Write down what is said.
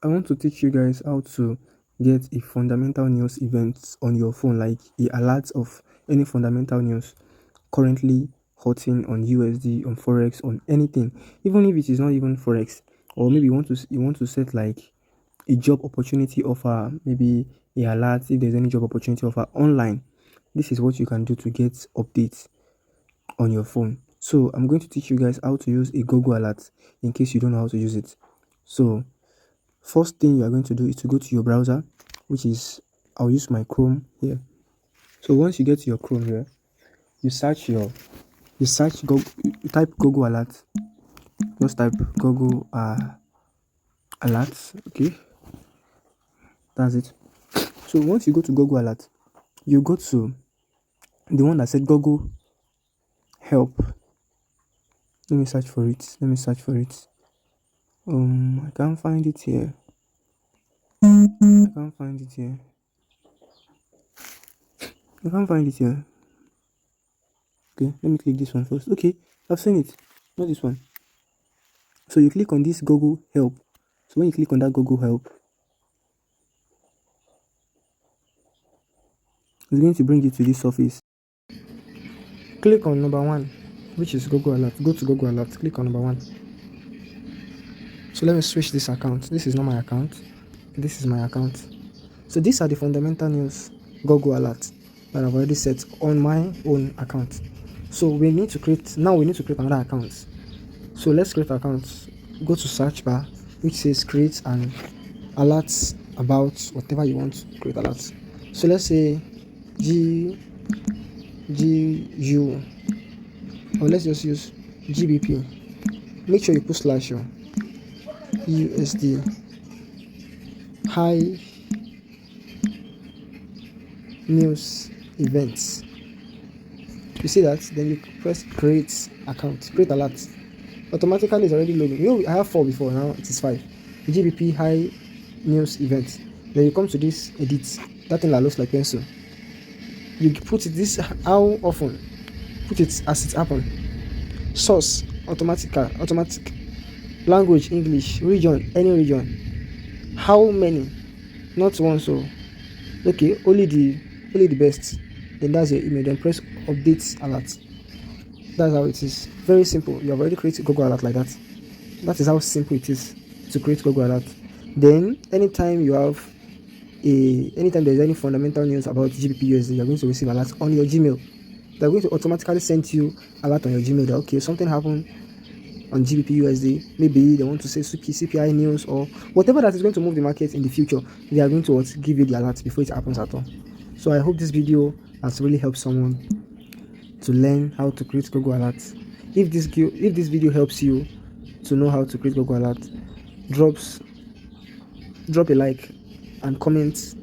I want to teach you guys how to get a fundamental news event on your phone, like a alert of any fundamental news currently hotting on USD, on Forex, on anything, even if it is not even Forex, or maybe you want to set like a job opportunity offer, maybe a alert if there's any job opportunity offer online. This is what you can do to get updates on your phone. So I'm going to teach you guys how to use a Google Alert in case you don't know how to use it. So first thing you are going to do is to go to your browser, which is, I'll use my Chrome here. So once you get to your Chrome here, you search Google, you type Google Alert. Just type Google Alerts. Okay, that's it. So once you go to Google Alert, you go to the one that said Google Help. Let me search for it. I can't find it here. I can't find it here. I can't find it here. Okay, let me click this one first. Okay, I've seen it. Not this one. So you click on this Google Help. So when you click on that Google Help, it's going to bring you to this office. Click on number one, which is Google Alert. Go to Google Alert. Click on number one. So let me switch this account. This is not my account. This is my account. So these are the fundamental news Google Alert that I've already set on my own account. So we need to create another account. So let's create an account. Go to search bar, which says create an alerts about whatever you want to create alerts. So let's say GU, or let's just use GBP. Make sure you put slash USD high news events. You see that? Then you press create account, create alert. Automatically it's already loading. I have 4 before, now it is 5. GBP high news event. Then you come to this edit, that thing that looks like pencil. You put it this, how often, put it as it happened. Source automatic, language English, region any region, how many, not one. So okay, only the best. Then that's your email. Then press update alert. That's how it is. Very simple. You have already created Google Alert like that. That is how simple it is to create Google Alert. Then anytime there's any fundamental news about GBP USD, you're going to receive alert on your Gmail. They're going to automatically send you alert on your Gmail that okay, something happened on GBP USD. Maybe they want to say CPI news or whatever that is going to move the market in the future. They are going to give you the alert before it happens at all. So I hope this video has really helped someone to learn how to create Google Alerts. If this video helps you to know how to create Google Alert, drop a like and comment